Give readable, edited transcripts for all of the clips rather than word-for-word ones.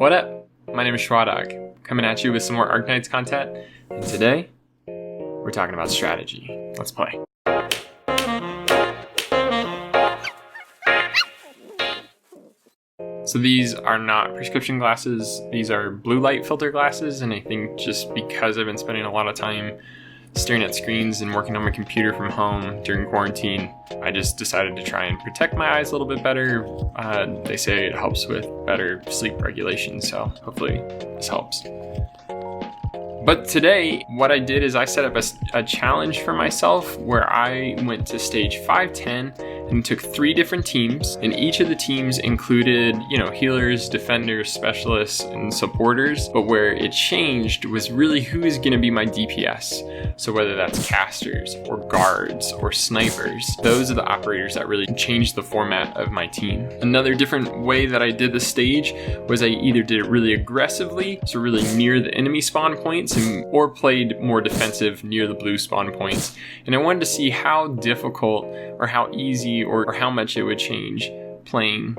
What up? My name is Schwadog, coming at you with some more Arknights content, and today, we're talking about strategy. Let's play. So these are not prescription glasses, these are blue light filter glasses, and I think just because I've been spending a lot of time staring at screens and working on my computer from home during quarantine, I just decided to try and protect my eyes a little bit better. They say it helps with better sleep regulation, so hopefully this helps. But today, what I did is I set up a challenge for myself where I went to stage 5-10 and took 3 different teams, and each of the teams included, healers, defenders, specialists, and supporters, but where it changed was really who is going to be my DPS. So whether that's casters or guards or snipers, those are the operators that really changed the format of my team. Another different way that I did the stage was I either did it really aggressively, so really near the enemy spawn points, or played more defensive near the blue spawn points. And I wanted to see how difficult or how easy or how much it would change playing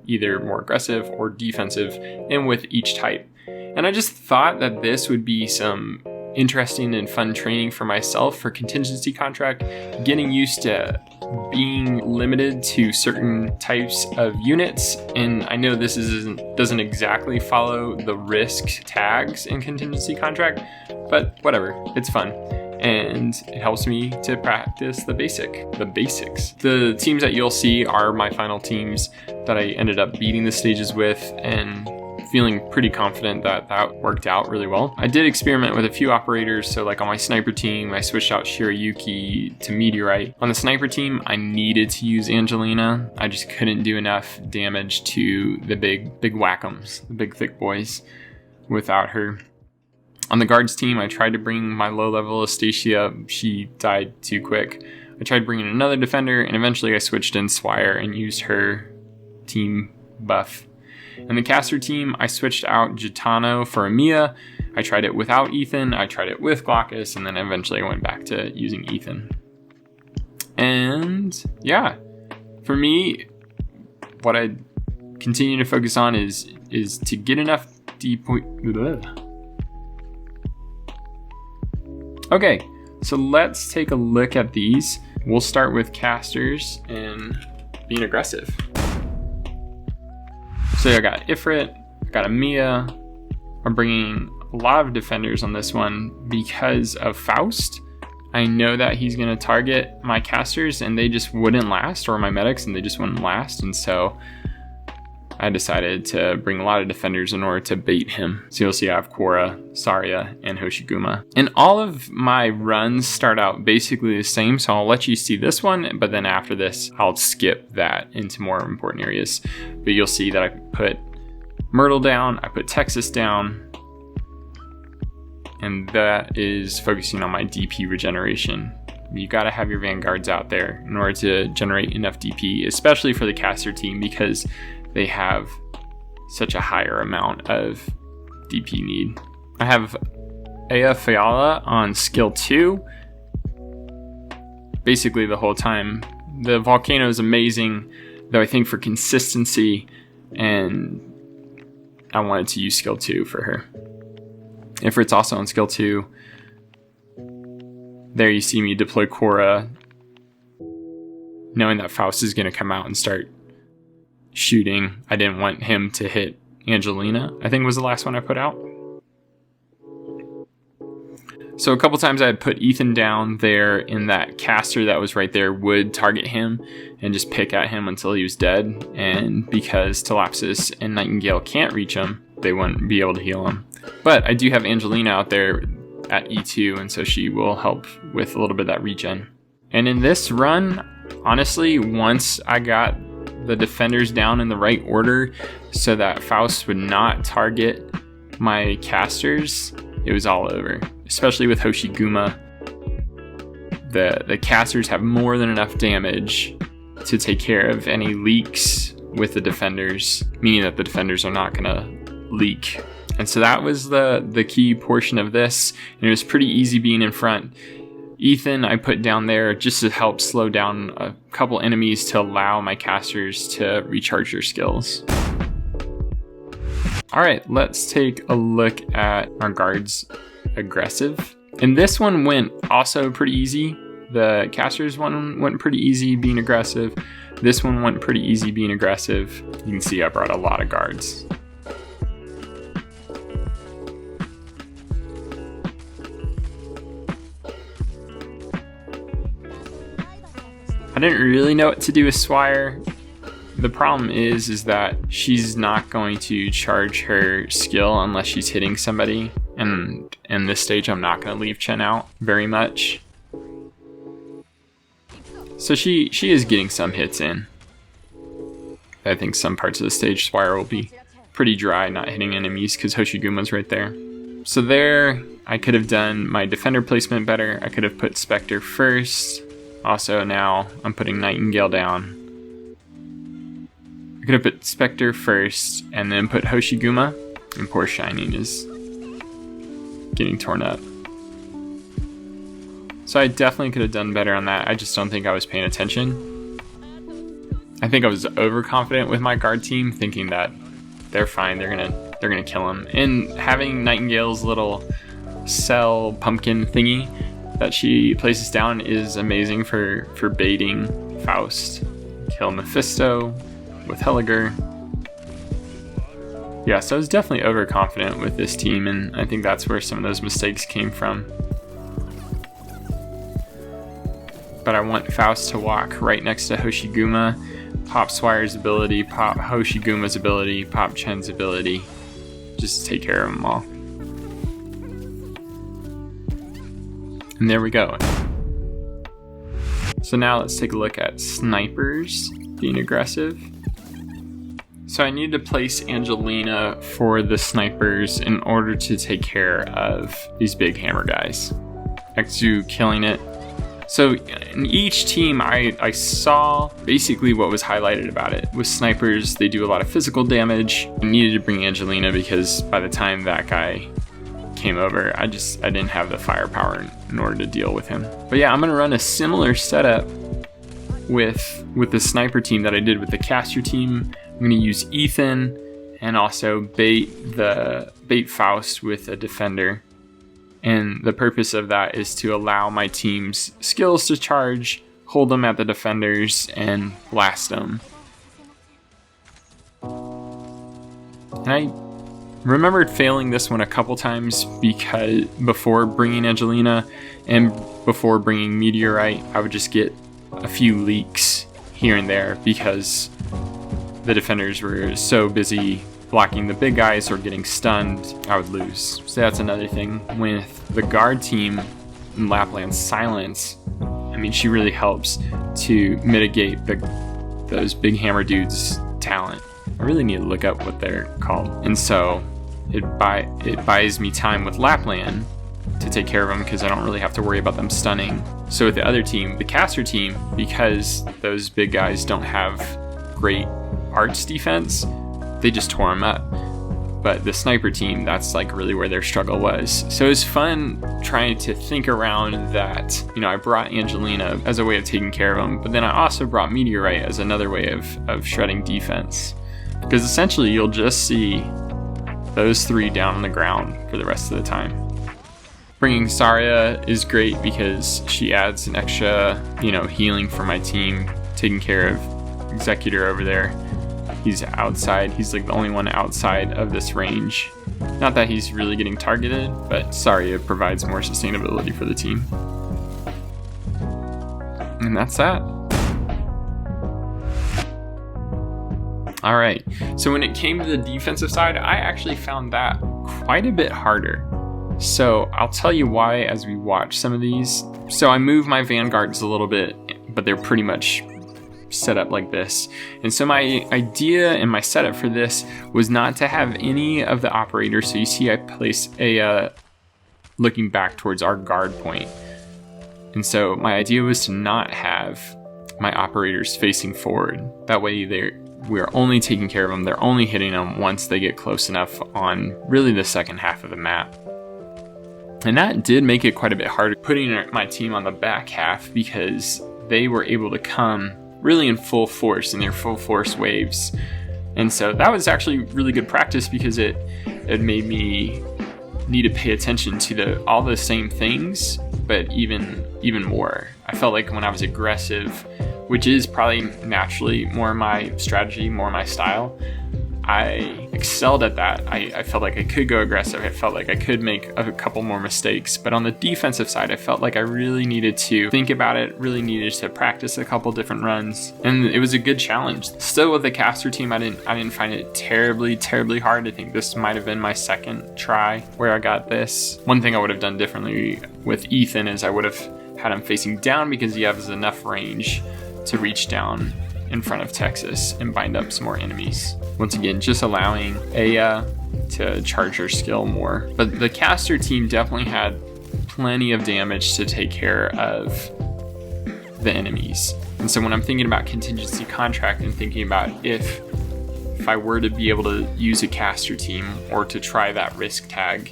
either more aggressive or defensive and with each type. And I just thought that this would be some interesting and fun training for myself for Contingency Contract, getting used to being limited to certain types of units. And I know this doesn't exactly follow the risk tags in Contingency Contract, but whatever, it's fun. And it helps me to practice the basics. The teams that you'll see are my final teams that I ended up beating the stages with, and feeling pretty confident that that worked out really well. I did experiment with a few operators, so like on my sniper team, I switched out Shirayuki to Meteorite. On the sniper team, I needed to use Angelina. I just couldn't do enough damage to the big whack'ems, the big thick boys, without her. On the guards team, I tried to bring my low-level Astacia. She died too quick. I tried bringing another defender, and eventually I switched in Swire and used her team buff. In the caster team, I switched out Gitano for Amia. I tried it without Ethan, I tried it with Glaucus, and then eventually I went back to using Ethan. And yeah, for me, what I continue to focus on is to get enough Okay, so let's take a look at these. We'll start with casters and being aggressive. So I got Ifrit, I got Amia. I'm bringing a lot of defenders on this one because of Faust. I know that he's going to target my casters and they just wouldn't last, or my medics and they just wouldn't last, and so I decided to bring a lot of defenders in order to bait him. So you'll see I have Korra, Saria, and Hoshiguma. And all of my runs start out basically the same, so I'll let you see this one, but then after this, I'll skip that into more important areas. But you'll see that I put Myrtle down, I put Texas down, and that is focusing on my DP regeneration. You gotta have your vanguards out there in order to generate enough DP, especially for the caster team, because they have such a higher amount of DP need. I have Aya Fiala on skill 2. Basically the whole time. The volcano is amazing, though I think for consistency, and I wanted to use skill 2 for her. Ifrit's also on skill 2. There you see me deploy Korra, knowing that Faust is going to come out and start shooting. I didn't want him to hit Angelina, I think was the last one I put out. So a couple times I had put Ethan down there, and that caster that was right there would target him and just pick at him until he was dead. And because Telapsis and Nightingale can't reach him, they wouldn't be able to heal him. But I do have Angelina out there at E2, and so she will help with a little bit of that regen. And in this run, honestly, once I got the defenders down in the right order so that Faust would not target my casters, it was all over. Especially with Hoshiguma, the casters have more than enough damage to take care of any leaks with the defenders, meaning that the defenders are not gonna leak. And so that was the key portion of this, and it was pretty easy being in front. Ethan I put down there just to help slow down a couple enemies to allow my casters to recharge their skills. Alright, let's take a look at our guards' aggressive. And this one went also pretty easy. The caster's one went pretty easy being aggressive. This one went pretty easy being aggressive. You can see I brought a lot of guards. I didn't really know what to do with Swire. The problem is that she's not going to charge her skill unless she's hitting somebody. And in this stage, I'm not going to leave Chen out very much. So she is getting some hits in. I think some parts of the stage, Swire will be pretty dry, not hitting enemies because Hoshiguma's right there. So there, I could have done my defender placement better. I could have put Spectre first. Also now, I'm putting Nightingale down. I could have put Spectre first and then put Hoshiguma, and poor Shining is getting torn up. So I definitely could have done better on that. I just don't think I was paying attention. I think I was overconfident with my guard team, thinking that they're fine, they're gonna kill him. And having Nightingale's little cell pumpkin thingy that she places down is amazing for baiting Faust. Kill Mephisto with Helliger. Yeah, so I was definitely overconfident with this team, and I think that's where some of those mistakes came from. But I want Faust to walk right next to Hoshiguma, pop Swire's ability, pop Hoshiguma's ability, pop Chen's ability. Just take care of them all. And there we go. So now let's take a look at snipers being aggressive. So I need to place Angelina for the snipers in order to take care of these big hammer guys. Xu killing it. So in each team, I saw basically what was highlighted about it. With snipers, they do a lot of physical damage. I needed to bring Angelina because by the time that guy came over, I didn't have the firepower in order to deal with him. But yeah, I'm gonna run a similar setup with the sniper team that I did with the caster team. I'm gonna use Ethan and also bait Faust with a defender. And the purpose of that is to allow my team's skills to charge, hold them at the defenders, and blast them. And I remembered failing this one a couple times because before bringing Angelina and before bringing Meteorite, I would just get a few leaks here and there because the defenders were so busy blocking the big guys or getting stunned, I would lose. So that's another thing with the guard team in Lapland's Silence. I mean, she really helps to mitigate those big hammer dudes' talent. I really need to look up what they're called. And so it buys me time with Lapland to take care of them because I don't really have to worry about them stunning. So with the other team, the caster team, because those big guys don't have great arts defense, they just tore them up. But the sniper team, that's like really where their struggle was. So it was fun trying to think around that. You know, I brought Angelina as a way of taking care of them, but then I also brought Meteorite as another way of shredding defense. Because essentially you'll just see those three down on the ground for the rest of the time. Bringing Saria is great because she adds an extra, healing for my team, taking care of Executor over there. He's outside. He's like the only one outside of this range. Not that he's really getting targeted, but Saria provides more sustainability for the team. And that's that. All right, so when it came to the defensive side, I actually found that quite a bit harder. So I'll tell you why as we watch some of these. So I move my vanguards a little bit, but they're pretty much set up like this. And so my idea and my setup for this was not to have any of the operators. So you see I place a looking back towards our guard point. And so my idea was to not have my operators facing forward. That way we're only taking care of them. They're only hitting them once they get close enough on really the second half of the map. And that did make it quite a bit harder putting my team on the back half because they were able to come really in full force in their full force waves And so that was actually really good practice because it made me need to pay attention to all the same things, but even more. I felt like when I was aggressive, which is probably naturally more my strategy, more my style, I excelled at that. I felt like I could go aggressive. I felt like I could make a couple more mistakes. But on the defensive side, I felt like I really needed to think about it, really needed to practice a couple different runs. And it was a good challenge. Still with the caster team, I didn't find it terribly hard. I think this might have been my second try where I got this. One thing I would have done differently with Ethan is I would have had him facing down because he has enough range to reach down in front of Texas and bind up some more enemies. Once again, just allowing Aya to charge her skill more. But the caster team definitely had plenty of damage to take care of the enemies. And so when I'm thinking about Contingency Contract and thinking about if I were to be able to use a caster team or to try that risk tag,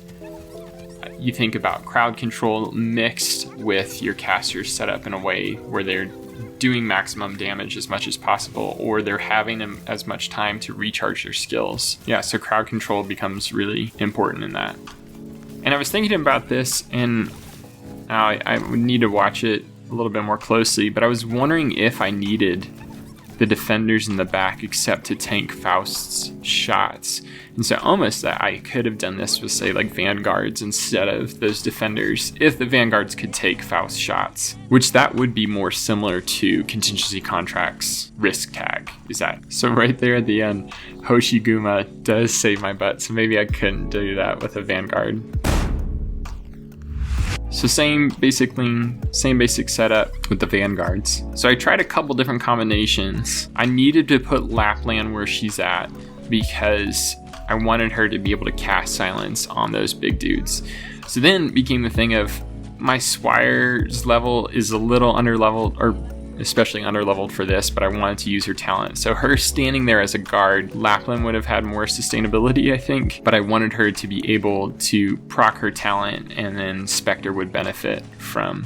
you think about crowd control mixed with your casters set up in a way where they're doing maximum damage as much as possible, or they're having as much time to recharge their skills. Yeah, so crowd control becomes really important in that. And I was thinking about this, and I would need to watch it a little bit more closely, but I was wondering if I needed the defenders in the back except to tank Faust's shots. And so almost that I could have done this with, say, like vanguards instead of those defenders if the vanguards could take Faust shots, which that would be more similar to Contingency Contract's risk tag. Is that so? Right there at the end, Hoshiguma does save my butt, so maybe I couldn't do that with a vanguard. So same basic setup with the vanguards. So I tried a couple different combinations. I needed to put Lapland where she's at because I wanted her to be able to cast silence on those big dudes. So then became the thing of my Swire's level is a little underleveled, or especially underleveled for this, but I wanted to use her talent. So her standing there as a guard, Lapland would have had more sustainability, I think, but I wanted her to be able to proc her talent, and then Spectre would benefit from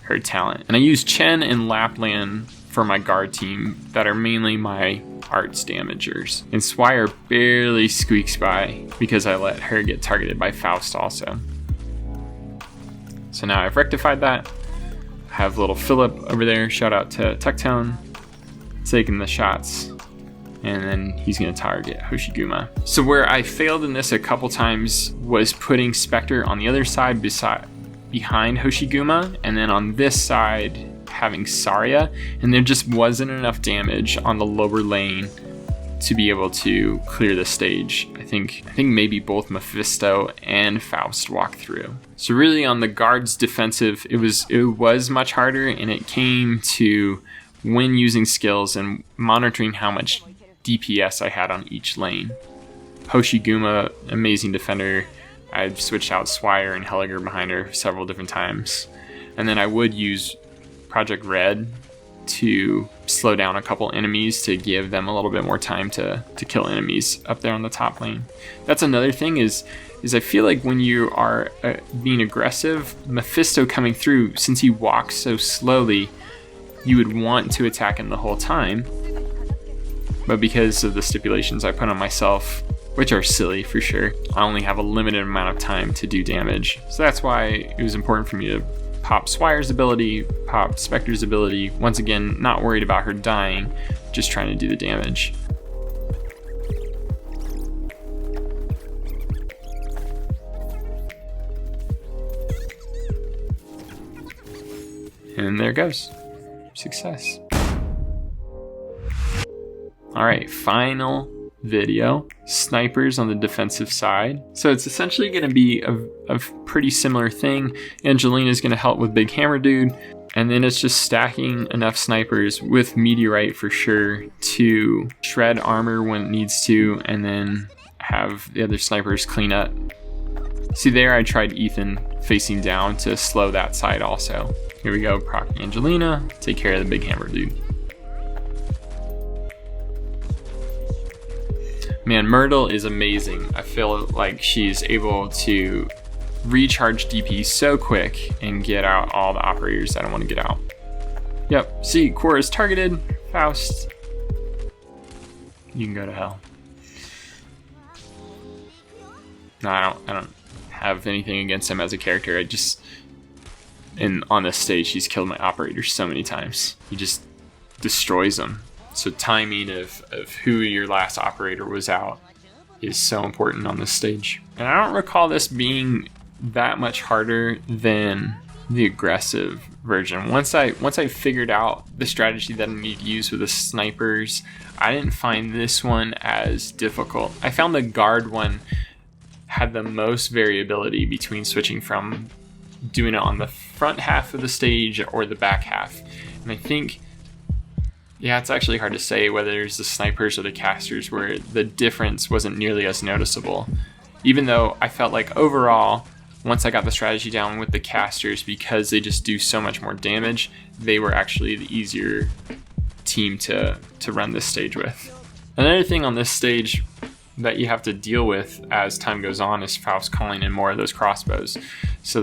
her talent. And I used Chen and Lapland for my guard team that are mainly my arts damagers. And Swire barely squeaks by because I let her get targeted by Faust also. So now I've rectified that. Have little Philip over there, shout out to Tucktone, taking the shots, and then he's going to target Hoshiguma. So where I failed in this a couple times was putting Spectre on the other side behind Hoshiguma, and then on this side having Saria, and there just wasn't enough damage on the lower lane to be able to clear the stage. I think maybe both Mephisto and Faust walked through. So really on the guard's defensive, it was much harder, and it came to when using skills and monitoring how much DPS I had on each lane. Hoshiguma, amazing defender. I've switched out Swire and Helliger behind her several different times. And then I would use Project Red to slow down a couple enemies to give them a little bit more time to kill enemies up there on the top lane. That's another thing is I feel like when you are being aggressive, Mephisto coming through, since he walks so slowly, you would want to attack him the whole time. But because of the stipulations I put on myself, which are silly for sure, I only have a limited amount of time to do damage. So that's why it was important for me to pop Swire's ability, pop Spectre's ability. Once again, not worried about her dying, just trying to do the damage. And there it goes. Success. All right, final video. Snipers on the defensive side. So it's essentially going to be a pretty similar thing. Angelina's going to help with Big Hammer Dude. And then it's just stacking enough snipers with Meteorite for sure to shred armor when it needs to, and then have the other snipers clean up. See there, I tried Ethan facing down to slow that side also. Here we go, proc Angelina, take care of the Big Hammer Dude. Man, Myrtle is amazing. I feel like she's able to recharge DP so quick and get out all the operators that I want to get out. Yep, see, Core is targeted, Faust. you can go to hell. No, I don't have anything against him as a character. On this stage, he's killed my operator so many times. He just destroys them. So timing of who your last operator was out is so important on this stage. And I don't recall this being that much harder than the aggressive version. Once I figured out the strategy that I need to use with the snipers, I didn't find this one as difficult. I found the guard one had the most variability between switching from doing it on the front half of the stage or the back half. And I think, yeah, it's actually hard to say whether it's the snipers or the casters where the difference wasn't nearly as noticeable. Even though I felt like overall, once I got the strategy down with the casters, because they just do so much more damage, they were actually the easier team to run this stage with. Another thing on this stage that you have to deal with as time goes on is Faust calling in more of those crossbows. So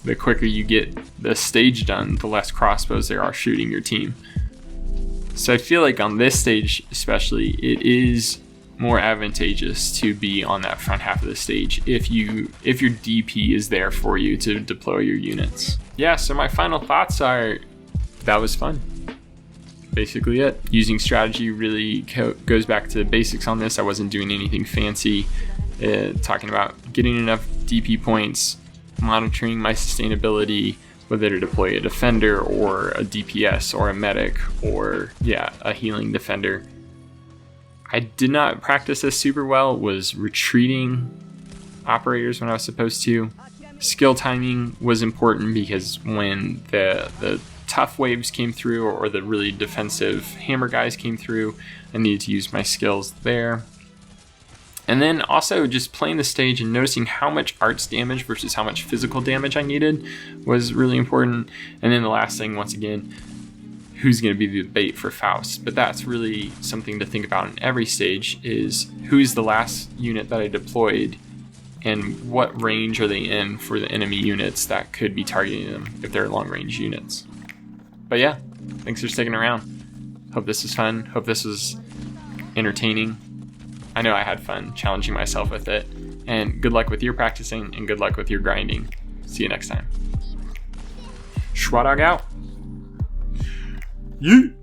the quicker you get the stage done, the less crossbows there are shooting your team. So I feel like on this stage especially, it is more advantageous to be on that front half of the stage if your DP is there for you to deploy your units. Yeah, so my final thoughts are that was fun. Basically it. Using strategy really goes back to the basics on this. I wasn't doing anything fancy. Talking about getting enough DP points, monitoring my sustainability, whether to deploy a defender or a DPS or a medic or a healing defender. I did not practice this super well, was retreating operators when I was supposed to. Skill timing was important because when the tough waves came through or the really defensive hammer guys came through, I needed to use my skills there. And then also just playing the stage and noticing how much arts damage versus how much physical damage I needed was really important. And then the last thing, once again, who's going to be the bait for Faust. But that's really something to think about in every stage, is who's the last unit that I deployed and what range are they in for the enemy units that could be targeting them if they're long range units. But yeah, thanks for sticking around. Hope this was fun. Hope this was entertaining. I know I had fun challenging myself with it. And good luck with your practicing and good luck with your grinding. See you next time. Schwadog out. Yeet.